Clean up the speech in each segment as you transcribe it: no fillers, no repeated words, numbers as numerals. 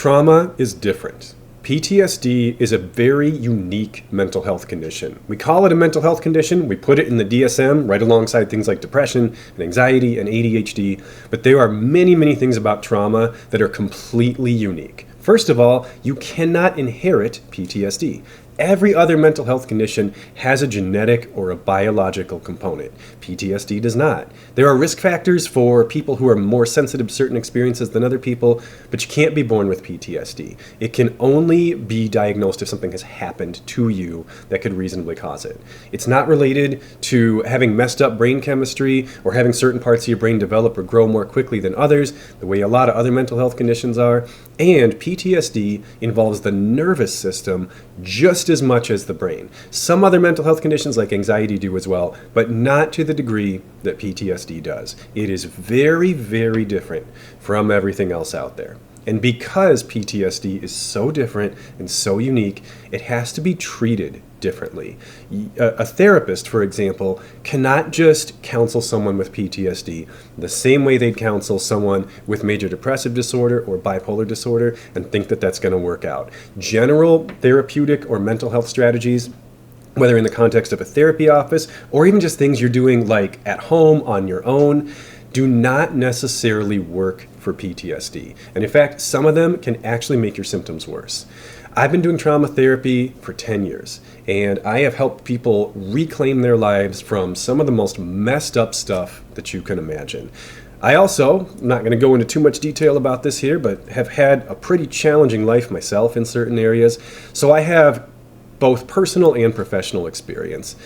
Trauma is different. PTSD is a very unique mental health condition. We call it a mental health condition. We put it in the DSM right alongside things like depression and anxiety and ADHD. But there are many, many things about trauma that are completely unique. First of all, you cannot inherit PTSD. Every other mental health condition has a genetic or a biological component. PTSD does not. There are risk factors for people who are more sensitive to certain experiences than other people, but you can't be born with PTSD. It can only be diagnosed if something has happened to you that could reasonably cause it. It's not related to having messed up brain chemistry or having certain parts of your brain develop or grow more quickly than others, the way a lot of other mental health conditions are. And PTSD involves the nervous system just as much as the brain. Some other mental health conditions like anxiety do as well, but not to the degree that PTSD does. It is very, very different from everything else out there. And because PTSD is so different and so unique, it has to be treated differently. A therapist, for example, cannot just counsel someone with PTSD the same way they'd counsel someone with major depressive disorder or bipolar disorder and think that that's going to work out. General therapeutic or mental health strategies, whether in the context of a therapy office or even just things you're doing like at home on your own, do not necessarily work for PTSD. And in fact, some of them can actually make your symptoms worse. I've been doing trauma therapy for 10 years, and I have helped people reclaim their lives from some of the most messed up stuff that you can imagine. I also, I'm not going to go into too much detail about this here, but have had a pretty challenging life myself in certain areas, so I have both personal and professional experience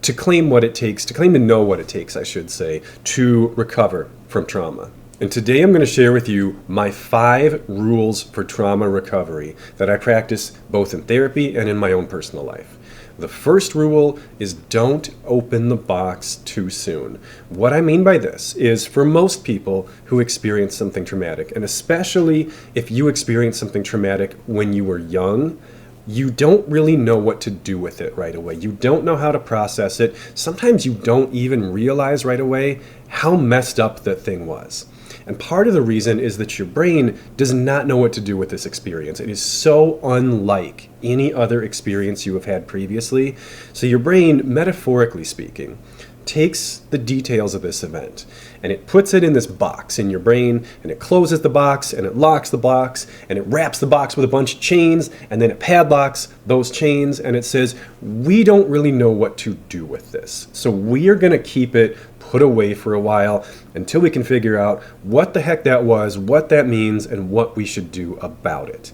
to claim to know what it takes, I should say, to recover from trauma. And today I'm going to share with you my 5 rules for trauma recovery that I practice both in therapy and in my own personal life. The first rule is don't open the box too soon. What I mean by this is for most people who experience something traumatic, and especially if you experience something traumatic when you were young, you don't really know what to do with it right away. You don't know how to process it. Sometimes you don't even realize right away how messed up that thing was. And part of the reason is that your brain does not know what to do with this experience. It is so unlike any other experience you have had previously. So your brain, metaphorically speaking, takes the details of this event and it puts it in this box in your brain, and it closes the box and it locks the box and it wraps the box with a bunch of chains, and then it padlocks those chains, and it says, we don't really know what to do with this. So we are going to keep it put away for a while until we can figure out what the heck that was, what that means, and what we should do about it.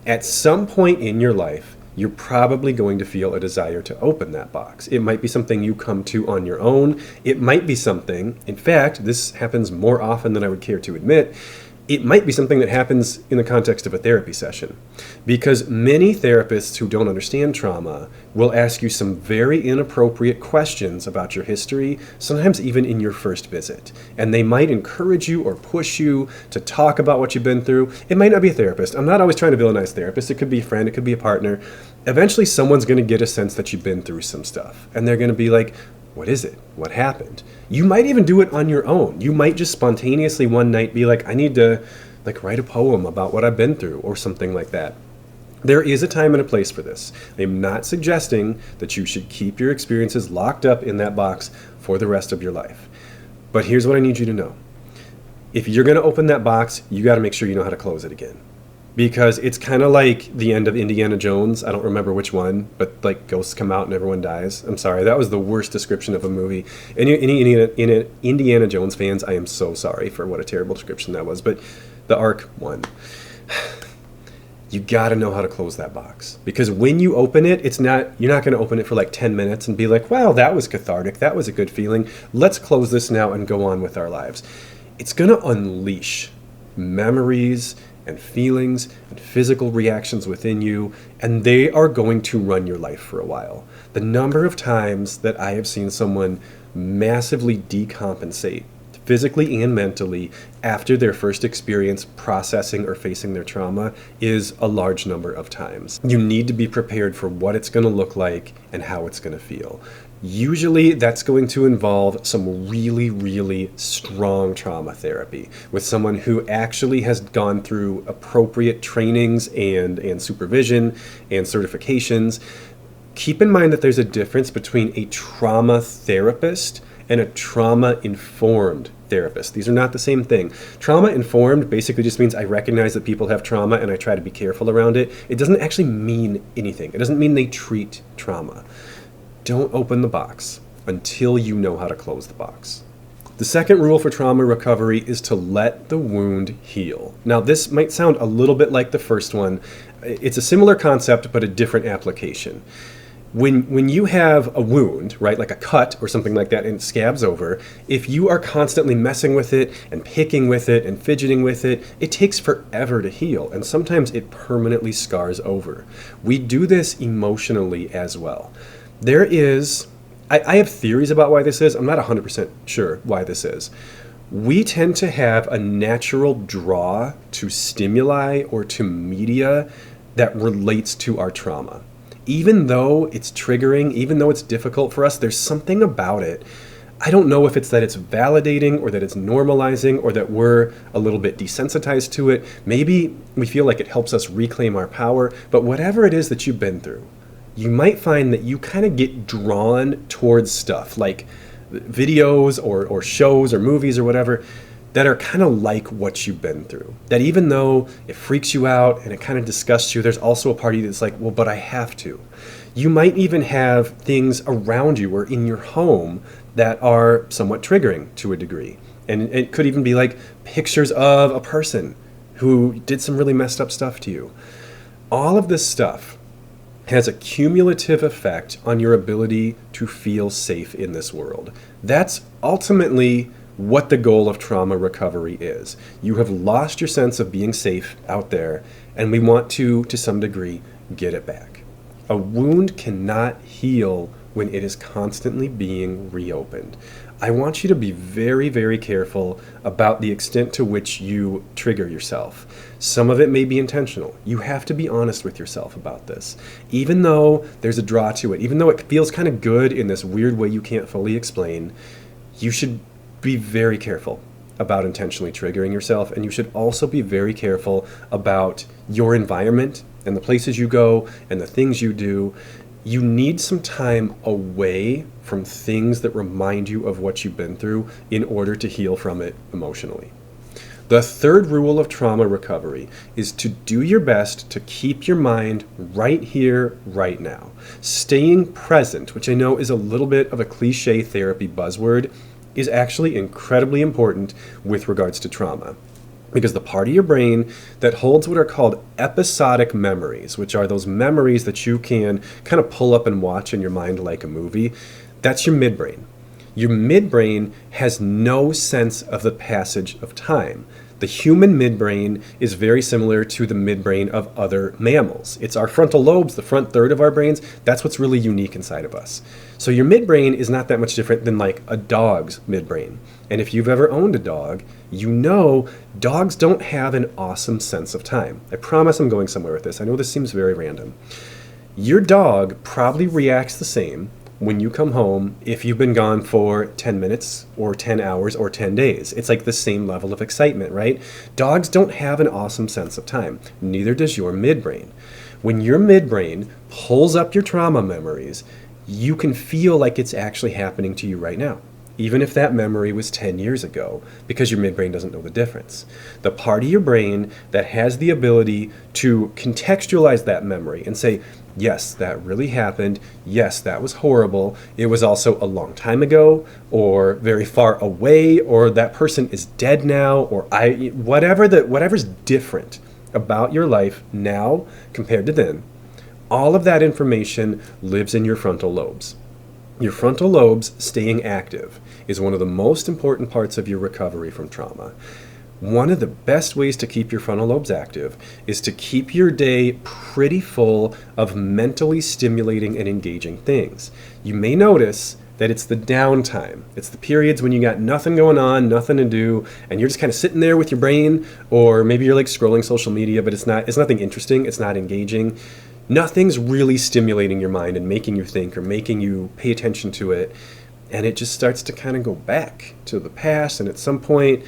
At some point in your life, you're probably going to feel a desire to open that box. It might be something you come to on your own. It might be something, in fact, this happens more often than I would care to admit, it might be something that happens in the context of a therapy session. Because many therapists who don't understand trauma will ask you some very inappropriate questions about your history, sometimes even in your first visit. And they might encourage you or push you to talk about what you've been through. It might not be a therapist. I'm not always trying to villainize therapists. It could be a friend, it could be a partner. Eventually someone's going to get a sense that you've been through some stuff. And they're going to be like, what is it? What happened? You might even do it on your own. You might just spontaneously one night be like, I need to write a poem about what I've been through or something like that. There is a time and a place for this. I'm not suggesting that you should keep your experiences locked up in that box for the rest of your life. But here's what I need you to know. If you're going to open that box, you got to make sure you know how to close it again. Because it's kind of like the end of Indiana Jones. I don't remember which one, but like ghosts come out and everyone dies. I'm sorry, that was the worst description of a movie. Any Indiana Jones fans, I am so sorry for what a terrible description that was. But the Ark won. You got to know how to close that box. Because when you open it, you're not going to open it for like 10 minutes and be like, wow, that was cathartic. That was a good feeling. Let's close this now and go on with our lives. It's going to unleash memories and feelings and physical reactions within you, and they are going to run your life for a while. The number of times that I have seen someone massively decompensate, physically and mentally, after their first experience processing or facing their trauma is a large number of times. You need to be prepared for what it's going to look like and how it's going to feel. Usually that's going to involve some really, really strong trauma therapy with someone who actually has gone through appropriate trainings and supervision and certifications. Keep in mind that there's a difference between a trauma therapist and a trauma-informed therapist. These are not the same thing. Trauma-informed basically just means I recognize that people have trauma and I try to be careful around it. It doesn't actually mean anything. It doesn't mean they treat trauma. Don't open the box until you know how to close the box. The second rule for trauma recovery is to let the wound heal. Now, this might sound a little bit like the first one. It's a similar concept, but a different application. When you have a wound, right, like a cut or something like that, and it scabs over, if you are constantly messing with it and picking with it and fidgeting with it, it takes forever to heal, and sometimes it permanently scars over. We do this emotionally as well. I have theories about why this is. I'm not 100% sure why this is. We tend to have a natural draw to stimuli or to media that relates to our trauma. Even though it's triggering, even though it's difficult for us, there's something about it. I don't know if it's that it's validating or that it's normalizing or that we're a little bit desensitized to it. Maybe we feel like it helps us reclaim our power, but whatever it is that you've been through, you might find that you kind of get drawn towards stuff like videos or shows or movies or whatever that are kind of like what you've been through. That even though it freaks you out and it kind of disgusts you, there's also a part of you that's like, well, but I have to. You might even have things around you or in your home that are somewhat triggering to a degree. And it could even be like pictures of a person who did some really messed up stuff to you. All of this stuff has a cumulative effect on your ability to feel safe in this world. That's ultimately what the goal of trauma recovery is. You have lost your sense of being safe out there, and we want to some degree, get it back. A wound cannot heal when it is constantly being reopened. I want you to be very, very careful about the extent to which you trigger yourself. Some of it may be intentional. You have to be honest with yourself about this. Even though there's a draw to it, even though it feels kind of good in this weird way you can't fully explain, you should be very careful about intentionally triggering yourself, and you should also be very careful about your environment and the places you go and the things you do. You need some time away from things that remind you of what you've been through in order to heal from it emotionally. The third rule of trauma recovery is to do your best to keep your mind right here, right now. Staying present, which I know is a little bit of a cliche therapy buzzword, is actually incredibly important with regards to trauma. Because the part of your brain that holds what are called episodic memories, which are those memories that you can kind of pull up and watch in your mind like a movie, that's your midbrain. Your midbrain has no sense of the passage of time. The human midbrain is very similar to the midbrain of other mammals. It's our frontal lobes, the front third of our brains. That's what's really unique inside of us. So your midbrain is not that much different than like a dog's midbrain. And if you've ever owned a dog, you know dogs don't have an awesome sense of time. I promise I'm going somewhere with this. I know this seems very random. Your dog probably reacts the same when you come home if you've been gone for 10 minutes or 10 hours or 10 days. It's like the same level of excitement, right? Dogs don't have an awesome sense of time. Neither does your midbrain. When your midbrain pulls up your trauma memories, you can feel like it's actually happening to you right now, even if that memory was 10 years ago, because your midbrain doesn't know the difference. The part of your brain that has the ability to contextualize that memory and say, yes, that really happened. Yes, that was horrible. It was also a long time ago, or very far away, or that person is dead now, or whatever's different about your life now compared to then. All of that information lives in your frontal lobes. Your frontal lobes staying active is one of the most important parts of your recovery from trauma. One of the best ways to keep your frontal lobes active is to keep your day pretty full of mentally stimulating and engaging things. You may notice that it's the downtime. It's the periods when you got nothing going on, nothing to do, and you're just kind of sitting there with your brain, or maybe you're like scrolling social media, but it's nothing interesting, it's not engaging. Nothing's really stimulating your mind and making you think or making you pay attention to it. And it just starts to kind of go back to the past. And at some point,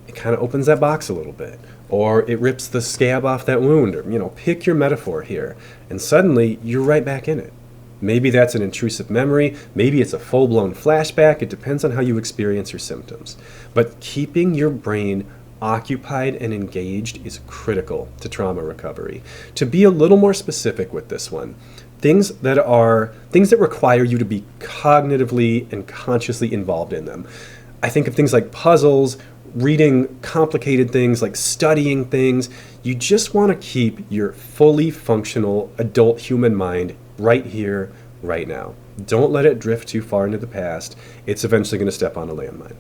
it kind of opens that box a little bit. Or it rips the scab off that wound. Or, pick your metaphor here. And suddenly, you're right back in it. Maybe that's an intrusive memory. Maybe it's a full-blown flashback. It depends on how you experience your symptoms. But keeping your brain occupied and engaged is critical to trauma recovery. To be a little more specific with this one, things that require you to be cognitively and consciously involved in them. I think of things like puzzles, reading complicated things, like studying things. You just want to keep your fully functional adult human mind right here, right now. Don't let it drift too far into the past. It's eventually going to step on a landmine.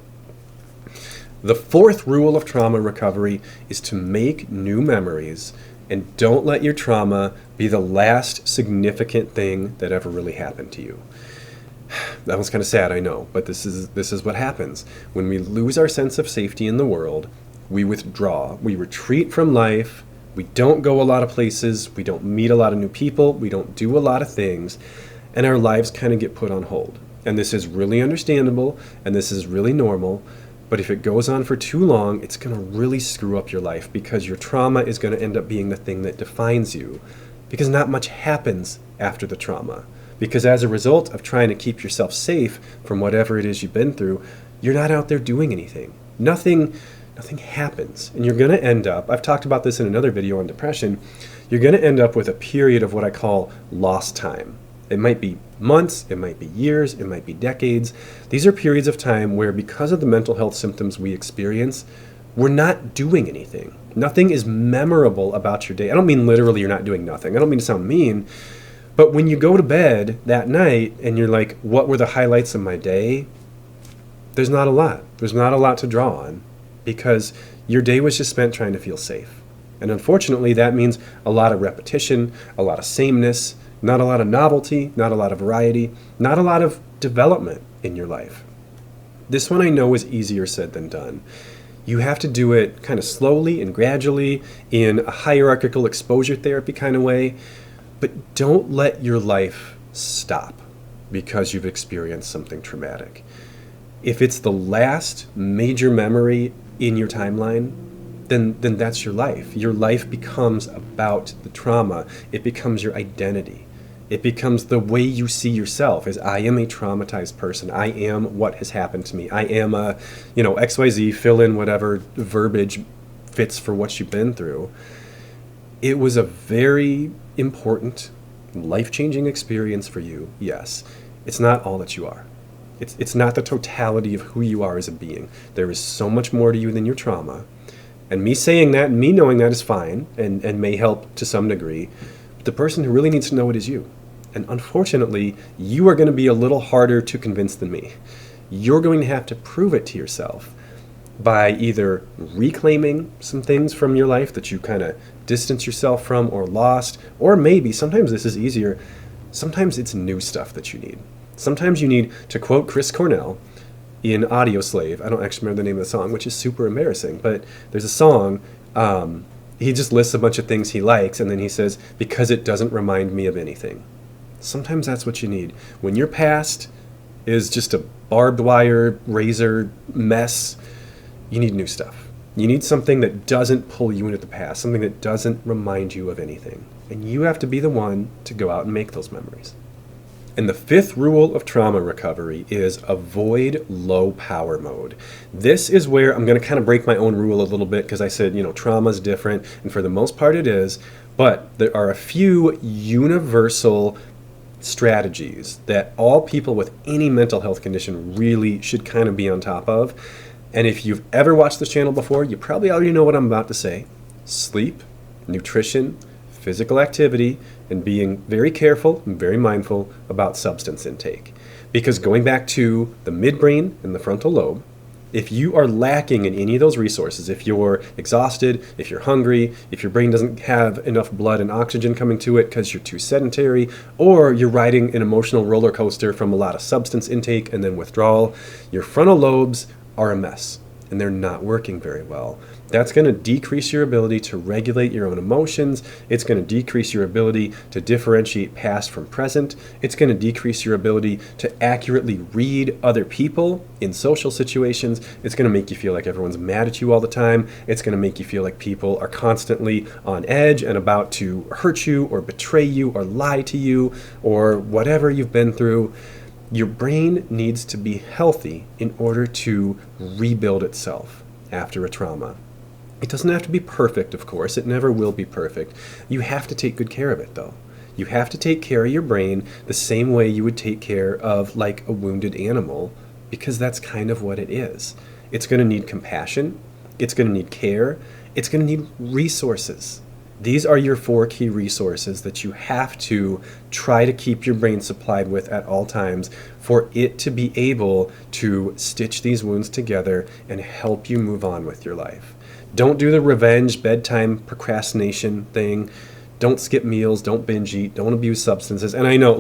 The fourth rule of trauma recovery is to make new memories, and don't let your trauma be the last significant thing that ever really happened to you. That was kind of sad, I know, but this is what happens. When we lose our sense of safety in the world, we withdraw. We retreat from life. We don't go a lot of places. We don't meet a lot of new people. We don't do a lot of things. And our lives kind of get put on hold. And this is really understandable, and this is really normal. But if it goes on for too long, it's going to really screw up your life, because your trauma is going to end up being the thing that defines you. Because not much happens after the trauma. Because as a result of trying to keep yourself safe from whatever it is you've been through, you're not out there doing anything. Nothing happens. And you're going to end up, I've talked about this in another video on depression, you're going to end up with a period of what I call lost time. It might be months, it might be years, it might be decades. These are periods of time where, because of the mental health symptoms we experience, we're not doing anything. Nothing is memorable about your day. I don't mean literally you're not doing nothing. I don't mean to sound mean. But when you go to bed that night and you're like, what were the highlights of my day? There's not a lot. There's not a lot to draw on, because your day was just spent trying to feel safe. And unfortunately, that means a lot of repetition, a lot of sameness, not a lot of novelty, not a lot of variety, not a lot of development in your life. This one I know is easier said than done. You have to do it kind of slowly and gradually in a hierarchical exposure therapy kind of way. But don't let your life stop because you've experienced something traumatic. If it's the last major memory in your timeline, then that's your life. Your life becomes about the trauma. It becomes your identity. It becomes the way you see yourself as, I am a traumatized person. I am what has happened to me. I am a, XYZ, fill in whatever verbiage fits for what you've been through. It was a very important, life-changing experience for you, yes. It's not all that you are. It's not the totality of who you are as a being. There is so much more to you than your trauma. And me saying that and me knowing that is fine and may help to some degree. But the person who really needs to know it is you. And unfortunately, you are going to be a little harder to convince than me. You're going to have to prove it to yourself by either reclaiming some things from your life that you kind of distance yourself from or lost, or maybe, sometimes this is easier, sometimes it's new stuff that you need. Sometimes you need, to quote Chris Cornell in Audio Slave, I don't actually remember the name of the song, which is super embarrassing, but there's a song, he just lists a bunch of things he likes, and then he says, because it doesn't remind me of anything. Sometimes that's what you need. When your past is just a barbed wire, razor mess, you need new stuff. You need something that doesn't pull you into the past, something that doesn't remind you of anything. And you have to be the one to go out and make those memories. And the fifth rule of trauma recovery is avoid low power mode. This is where I'm going to kind of break my own rule a little bit, because I said, trauma is different, and for the most part it is, but there are a few universal strategies that all people with any mental health condition really should kind of be on top of. And if you've ever watched this channel before, you probably already know what I'm about to say. Sleep, nutrition, physical activity, and being very careful and very mindful about substance intake. Because going back to the midbrain and the frontal lobe, if you are lacking in any of those resources, if you're exhausted, if you're hungry, if your brain doesn't have enough blood and oxygen coming to it because you're too sedentary, or you're riding an emotional roller coaster from a lot of substance intake and then withdrawal, your frontal lobes are a mess. and they're not working very well. That's going to decrease your ability to regulate your own emotions. It's going to decrease your ability to differentiate past from present. It's going to decrease your ability to accurately read other people in social situations. It's going to make you feel like everyone's mad at you all the time. It's going to make you feel like people are constantly on edge and about to hurt you or betray you or lie to you or whatever you've been through. Your brain needs to be healthy in order to rebuild itself after a trauma. It doesn't have to be perfect, of course. It never will be perfect. You have to take good care of it, though. You have to take care of your brain the same way you would take care of, like, a wounded animal, because that's kind of what it is. It's going to need compassion. It's going to need care. It's going to need resources. These are your 4 key resources that you have to try to keep your brain supplied with at all times for it to be able to stitch these wounds together and help you move on with your life. Don't do the revenge, bedtime, procrastination thing. Don't skip meals. Don't binge eat. Don't abuse substances. And I know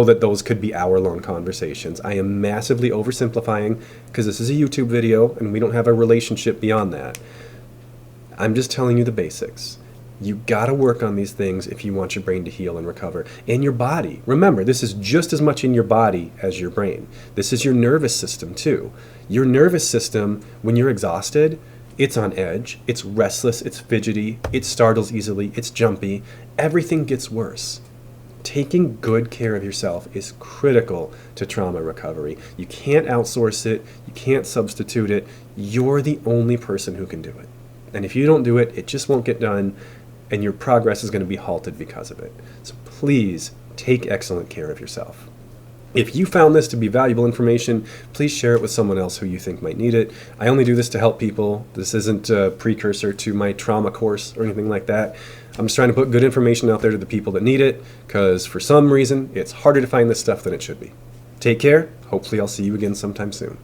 that those could be hour-long conversations. I am massively oversimplifying because this is a YouTube video and we don't have a relationship beyond that. I'm just telling you the basics. You gotta work on these things if you want your brain to heal and recover. And your body. Remember, this is just as much in your body as your brain. This is your nervous system too. Your nervous system, when you're exhausted, it's on edge, it's restless, it's fidgety, it startles easily, it's jumpy. Everything gets worse. Taking good care of yourself is critical to trauma recovery. You can't outsource it. You can't substitute it. You're the only person who can do it. And if you don't do it, it just won't get done, and your progress is going to be halted because of it. So please take excellent care of yourself. If you found this to be valuable information, please share it with someone else who you think might need it. I only do this to help people. This isn't a precursor to my trauma course or anything like that. I'm just trying to put good information out there to the people that need it, because for some reason, it's harder to find this stuff than it should be. Take care. Hopefully I'll see you again sometime soon.